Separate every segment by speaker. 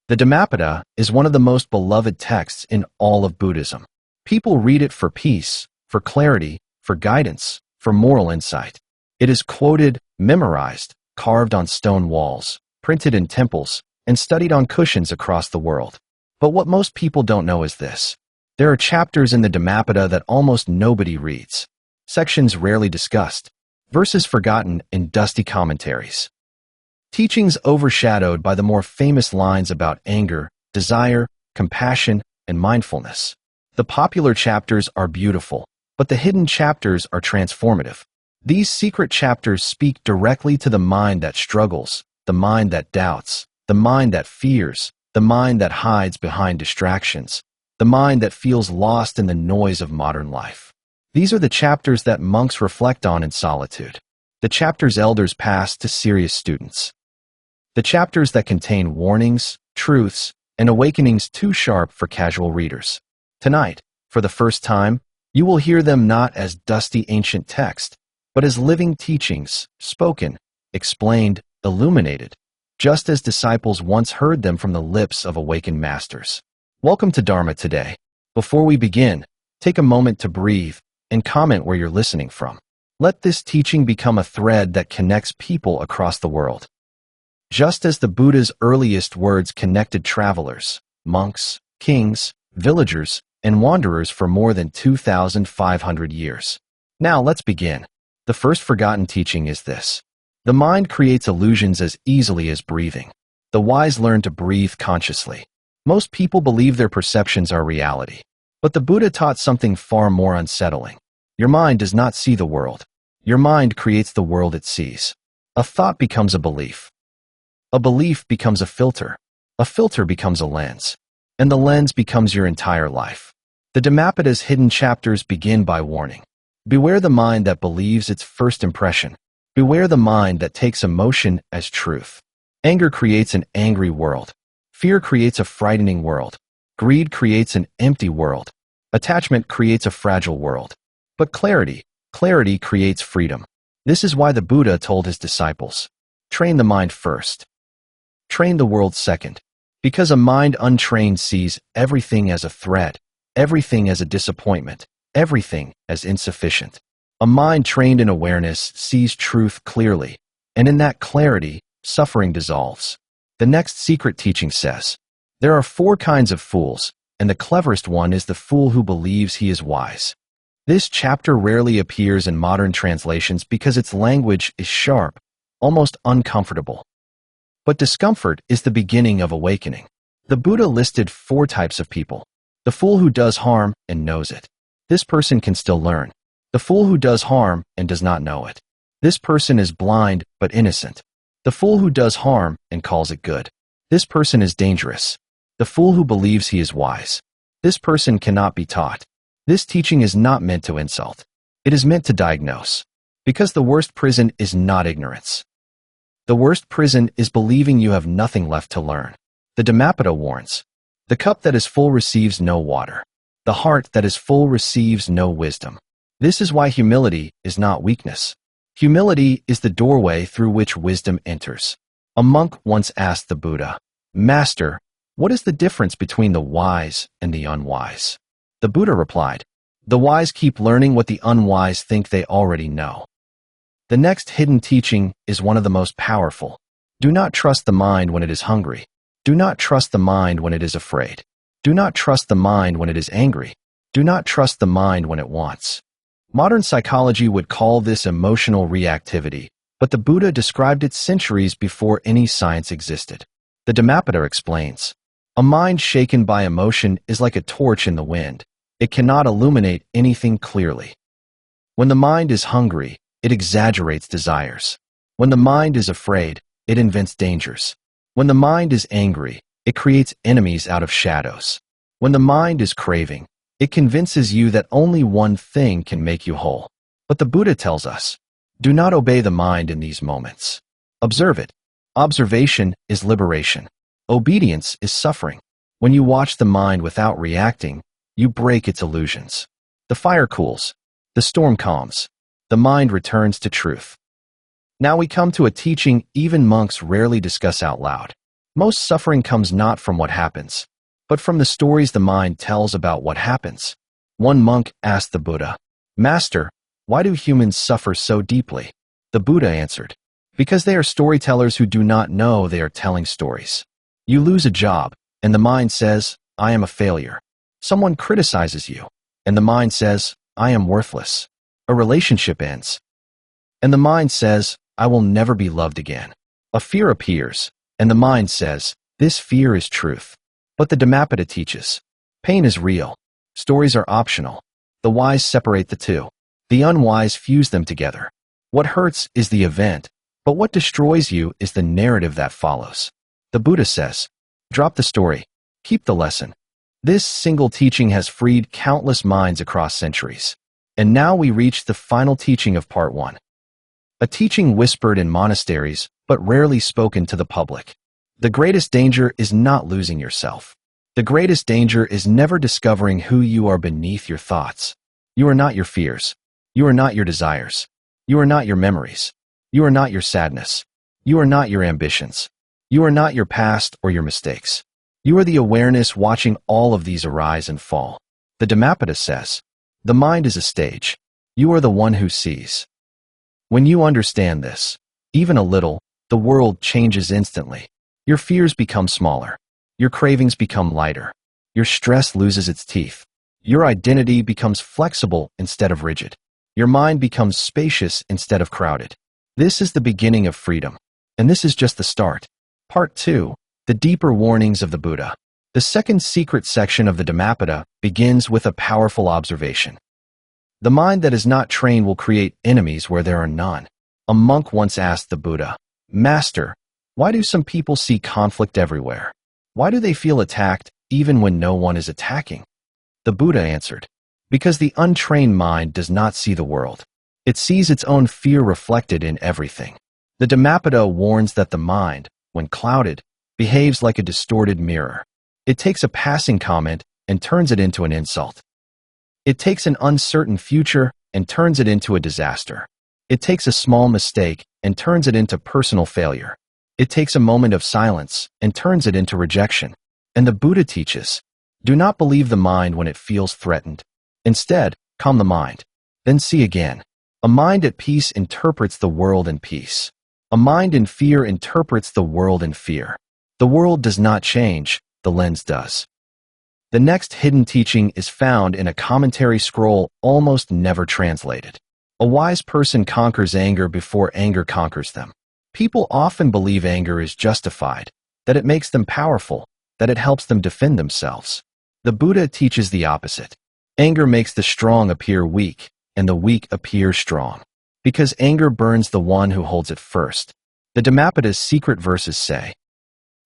Speaker 1: The Dhammapada is one of the most beloved texts in all of Buddhism. People read it for peace, for clarity, for guidance, for moral insight. It is quoted, memorized, carved on stone walls, printed in temples, and studied on cushions across the world. But what most people don't know is this. There are chapters in the Dhammapada that almost nobody reads, sections rarely discussed, verses forgotten in dusty commentaries, teachings overshadowed by the more famous lines about anger, desire, compassion, and mindfulness. The popular chapters are beautiful, but the hidden chapters are transformative. These secret chapters speak directly to the mind that struggles, the mind that doubts, the mind that fears, the mind that hides behind distractions, the mind that feels lost in the noise of modern life. These are the chapters that monks reflect on in solitude, the chapters elders pass to serious students, the chapters that contain warnings, truths, and awakenings too sharp for casual readers. Tonight, for the first time, you will hear them not as dusty ancient text, but as living teachings, spoken, explained, illuminated, just as disciples once heard them from the lips of awakened masters. Welcome to Dharma Today. Before we begin, take a moment to breathe and comment where you're listening from. Let this teaching become a thread that connects people across the world. Just as the Buddha's earliest words connected travelers, monks, kings, villagers, and wanderers for more than 2,500 years. Now let's begin. The first forgotten teaching is this. The mind creates illusions as easily as breathing. The wise learn to breathe consciously. Most people believe their perceptions are reality. But the Buddha taught something far more unsettling. Your mind does not see the world. Your mind creates the world it sees. A thought becomes a belief. A belief becomes a filter. A filter becomes a lens. And the lens becomes your entire life. The Dhammapada's hidden chapters begin by warning. Beware the mind that believes its first impression. Beware the mind that takes emotion as truth. Anger creates an angry world. Fear creates a frightening world. Greed creates an empty world. Attachment creates a fragile world. But clarity creates freedom. This is why the Buddha told his disciples, train the mind first. Train the world second. Because a mind untrained sees everything as a threat, everything as a disappointment, everything as insufficient. A mind trained in awareness sees truth clearly, and in that clarity, suffering dissolves. The next secret teaching says, there are 4 kinds of fools, and the cleverest one is the fool who believes he is wise. This chapter rarely appears in modern translations because its language is sharp, almost uncomfortable. But discomfort is the beginning of awakening. The Buddha listed 4 types of people. The fool who does harm and knows it. This person can still learn. The fool who does harm and does not know it. This person is blind but innocent. The fool who does harm and calls it good. This person is dangerous. The fool who believes he is wise. This person cannot be taught. This teaching is not meant to insult. It is meant to diagnose. Because the worst prison is not ignorance. The worst prison is believing you have nothing left to learn. The Dhammapada warns, the cup that is full receives no water. The heart that is full receives no wisdom. This is why humility is not weakness. Humility is the doorway through which wisdom enters. A monk once asked the Buddha, Master, what is the difference between the wise and the unwise? The Buddha replied, the wise keep learning what the unwise think they already know. The next hidden teaching is one of the most powerful. Do not trust the mind when it is hungry. Do not trust the mind when it is afraid. Do not trust the mind when it is angry. Do not trust the mind when it wants. Modern psychology would call this emotional reactivity, but the Buddha described it centuries before any science existed. The Dhammapada explains, a mind shaken by emotion is like a torch in the wind. It cannot illuminate anything clearly. When the mind is hungry, it exaggerates desires. When the mind is afraid, it invents dangers. When the mind is angry, it creates enemies out of shadows. When the mind is craving, it convinces you that only one thing can make you whole. But the Buddha tells us, do not obey the mind in these moments. Observe it. Observation is liberation. Obedience is suffering. When you watch the mind without reacting, you break its illusions. The fire cools. The storm calms. The mind returns to truth. Now we come to a teaching even monks rarely discuss out loud. Most suffering comes not from what happens, but from the stories the mind tells about what happens. One monk asked the Buddha, "Master, why do humans suffer so deeply?" The Buddha answered, "Because they are storytellers who do not know they are telling stories. You lose a job, and the mind says, 'I am a failure.' Someone criticizes you, and the mind says, 'I am worthless.' A relationship ends, and the mind says, 'I will never be loved again.' A fear appears, and the mind says, 'This fear is truth.' But the Dhammapada teaches, pain is real. Stories are optional. The wise separate the two. The unwise fuse them together. What hurts is the event, but what destroys you is the narrative that follows." The Buddha says, drop the story, keep the lesson. This single teaching has freed countless minds across centuries. And now we reach the final teaching of part 1. A teaching whispered in monasteries, but rarely spoken to the public. The greatest danger is not losing yourself. The greatest danger is never discovering who you are beneath your thoughts. You are not your fears. You are not your desires. You are not your memories. You are not your sadness. You are not your ambitions. You are not your past or your mistakes. You are the awareness watching all of these arise and fall. The Dhammapada says, the mind is a stage. You are the one who sees. When you understand this, even a little, the world changes instantly. Your fears become smaller. Your cravings become lighter. Your stress loses its teeth. Your identity becomes flexible instead of rigid. Your mind becomes spacious instead of crowded. This is the beginning of freedom. And this is just the start. Part 2. The deeper warnings of the Buddha. The second secret section of the Dhammapada begins with a powerful observation. The mind that is not trained will create enemies where there are none. A monk once asked the Buddha, "Master, why do some people see conflict everywhere? Why do they feel attacked even when no one is attacking?" The Buddha answered, "Because the untrained mind does not see the world. It sees its own fear reflected in everything." The Dhammapada warns that the mind, when clouded, behaves like a distorted mirror. It takes a passing comment and turns it into an insult. It takes an uncertain future and turns it into a disaster. It takes a small mistake and turns it into personal failure. It takes a moment of silence and turns it into rejection. And the Buddha teaches, do not believe the mind when it feels threatened. Instead, calm the mind. Then see again. A mind at peace interprets the world in peace. A mind in fear interprets the world in fear. The world does not change, the lens does. The next hidden teaching is found in a commentary scroll almost never translated. A wise person conquers anger before anger conquers them. People often believe anger is justified, that it makes them powerful, that it helps them defend themselves. The Buddha teaches the opposite. Anger makes the strong appear weak, and the weak appear strong. Because anger burns the one who holds it first. The Dhammapada's secret verses say,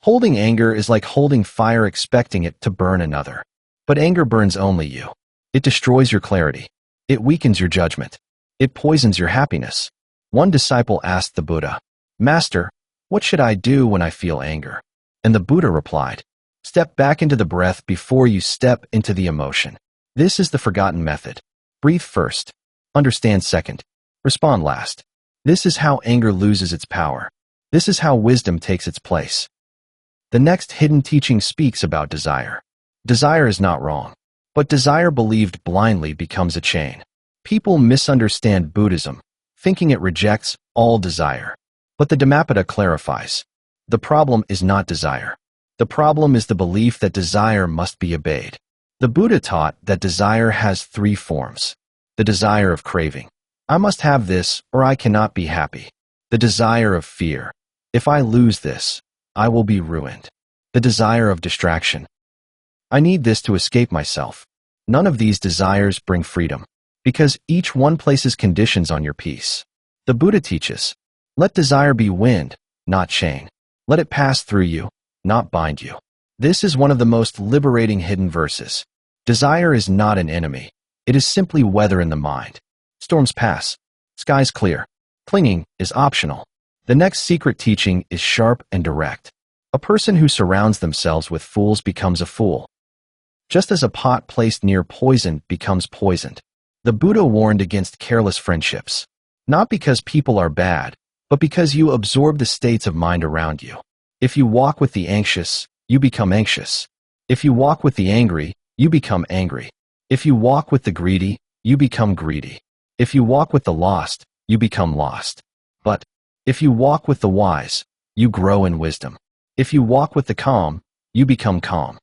Speaker 1: holding anger is like holding fire expecting it to burn another. But anger burns only you. It destroys your clarity. It weakens your judgment. It poisons your happiness. One disciple asked the Buddha, "Master, what should I do when I feel anger?" And the Buddha replied, step back into the breath before you step into the emotion. This is the forgotten method. Breathe first. Understand second. Respond last. This is how anger loses its power. This is how wisdom takes its place. The next hidden teaching speaks about desire. Desire is not wrong, but desire believed blindly becomes a chain. People misunderstand Buddhism, thinking it rejects all desire. But the Dhammapada clarifies, the problem is not desire. The problem is the belief that desire must be obeyed. The Buddha taught that desire has 3 forms. The desire of craving. I must have this or I cannot be happy. The desire of fear. If I lose this, I will be ruined. The desire of distraction. I need this to escape myself. None of these desires bring freedom, because each one places conditions on your peace. The Buddha teaches, let desire be wind, not chain. Let it pass through you, not bind you. This is one of the most liberating hidden verses. Desire is not an enemy. It is simply weather in the mind. Storms pass. Skies clear. Clinging is optional. The next secret teaching is sharp and direct. A person who surrounds themselves with fools becomes a fool. Just as a pot placed near poison becomes poisoned. The Buddha warned against careless friendships. Not because people are bad, but because you absorb the states of mind around you. If you walk with the anxious, you become anxious. If you walk with the angry, you become angry. If you walk with the greedy, you become greedy. If you walk with the lost, you become lost. But if you walk with the wise, you grow in wisdom. If you walk with the calm, you become calm.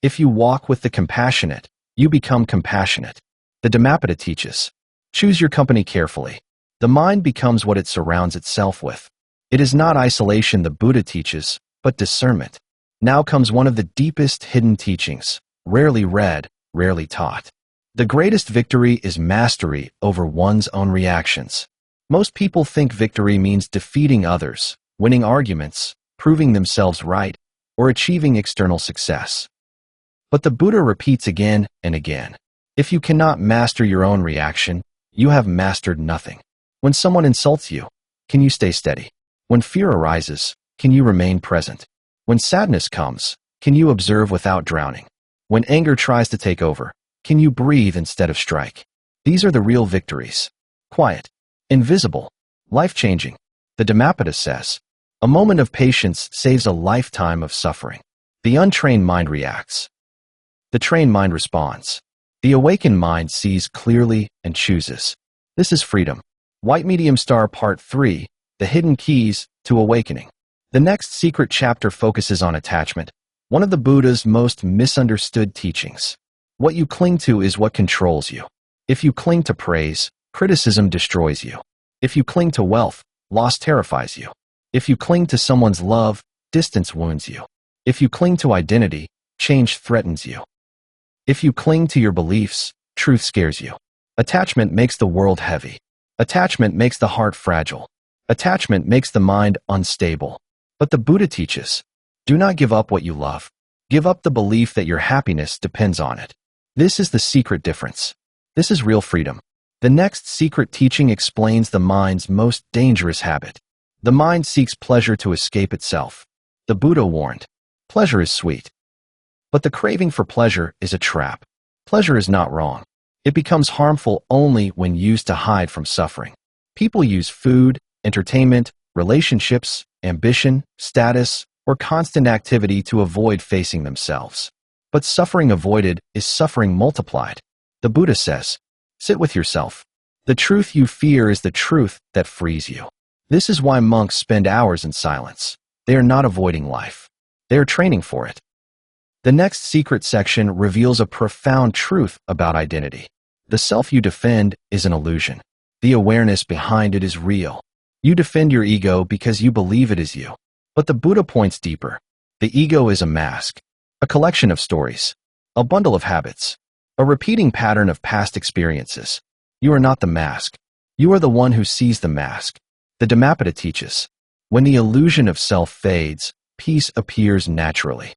Speaker 1: If you walk with the compassionate, you become compassionate. The Dhammapada teaches, choose your company carefully. The mind becomes what it surrounds itself with. It is not isolation the Buddha teaches, but discernment. Now comes one of the deepest hidden teachings, rarely read, rarely taught. The greatest victory is mastery over one's own reactions. Most people think victory means defeating others, winning arguments, proving themselves right, or achieving external success. But the Buddha repeats again and again, if you cannot master your own reaction, you have mastered nothing. When someone insults you, can you stay steady? When fear arises, can you remain present? When sadness comes, can you observe without drowning? When anger tries to take over, can you breathe instead of strike? These are the real victories. Quiet, invisible, life-changing. The Dhammapada says, a moment of patience saves a lifetime of suffering. The untrained mind reacts. The trained mind responds. The awakened mind sees clearly and chooses. This is freedom. White Medium Star Part 3, The Hidden Keys to Awakening. The next secret chapter focuses on attachment, one of the Buddha's most misunderstood teachings. What you cling to is what controls you. If you cling to praise, criticism destroys you. If you cling to wealth, loss terrifies you. If you cling to someone's love, distance wounds you. If you cling to identity, change threatens you. If you cling to your beliefs, truth scares you. Attachment makes the world heavy. Attachment makes the heart fragile. Attachment makes the mind unstable. But the Buddha teaches, do not give up what you love. Give up the belief that your happiness depends on it. This is the secret difference. This is real freedom. The next secret teaching explains the mind's most dangerous habit. The mind seeks pleasure to escape itself. The Buddha warned, pleasure is sweet. But the craving for pleasure is a trap. Pleasure is not wrong. It becomes harmful only when used to hide from suffering. People use food, entertainment, relationships, ambition, status, or constant activity to avoid facing themselves. But suffering avoided is suffering multiplied. The Buddha says, sit with yourself. The truth you fear is the truth that frees you. This is why monks spend hours in silence. They are not avoiding life. They are training for it. The next secret section reveals a profound truth about identity. The self you defend is an illusion. The awareness behind it is real. You defend your ego because you believe it is you. But the Buddha points deeper. The ego is a mask, a collection of stories, a bundle of habits, a repeating pattern of past experiences. You are not the mask. You are the one who sees the mask. The Dhammapada teaches, when the illusion of self fades, peace appears naturally.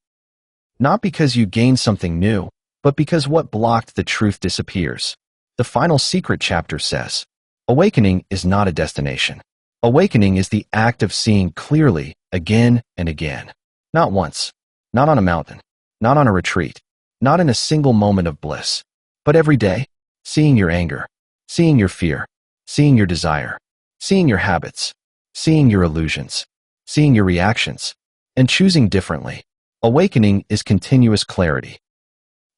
Speaker 1: Not because you gain something new, but because what blocked the truth disappears. The final secret chapter says, awakening is not a destination. Awakening is the act of seeing clearly again and again. Not once, not on a mountain, not on a retreat, not in a single moment of bliss, but every day, seeing your anger, seeing your fear, seeing your desire, seeing your habits, seeing your illusions, seeing your reactions, and choosing differently. Awakening is continuous clarity,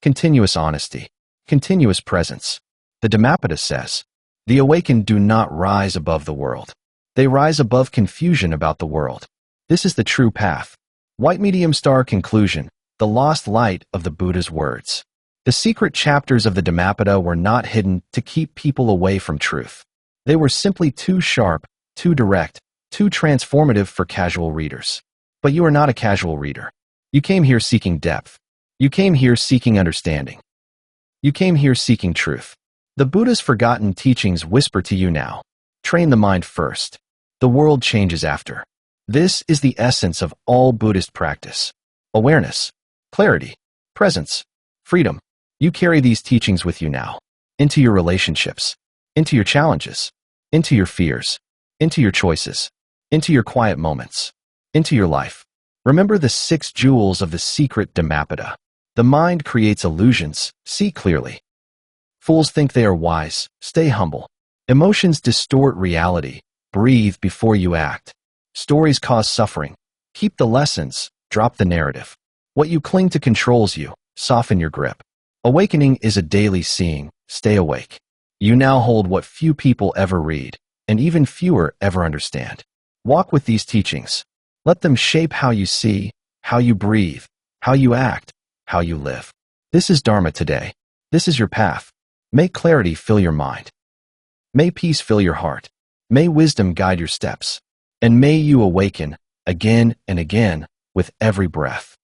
Speaker 1: continuous honesty, continuous presence. The Dhammapada says, the awakened do not rise above the world. They rise above confusion about the world. This is the true path. White Medium Star Conclusion, the lost light of the Buddha's words. The secret chapters of the Dhammapada were not hidden to keep people away from truth. They were simply too sharp, too direct, too transformative for casual readers. But you are not a casual reader. You came here seeking depth. You came here seeking understanding. You came here seeking truth. The Buddha's forgotten teachings whisper to you now. Train the mind first. The world changes after. This is the essence of all Buddhist practice. Awareness, clarity, presence, freedom. You carry these teachings with you now. Into your relationships, into your challenges, into your fears, into your choices, into your quiet moments, into your life. Remember the 6 jewels of the secret Dhammapada. The mind creates illusions. See clearly. Fools think they are wise. Stay humble. Emotions distort reality. Breathe before you act. Stories cause suffering. Keep the lessons, drop the narrative. What you cling to controls you, soften your grip. Awakening is a daily seeing, stay awake. You now hold what few people ever read, and even fewer ever understand. Walk with these teachings. Let them shape how you see, how you breathe, how you act, how you live. This is Dharma Today. This is your path. May clarity fill your mind. May peace fill your heart. May wisdom guide your steps. And may you awaken, again and again, with every breath.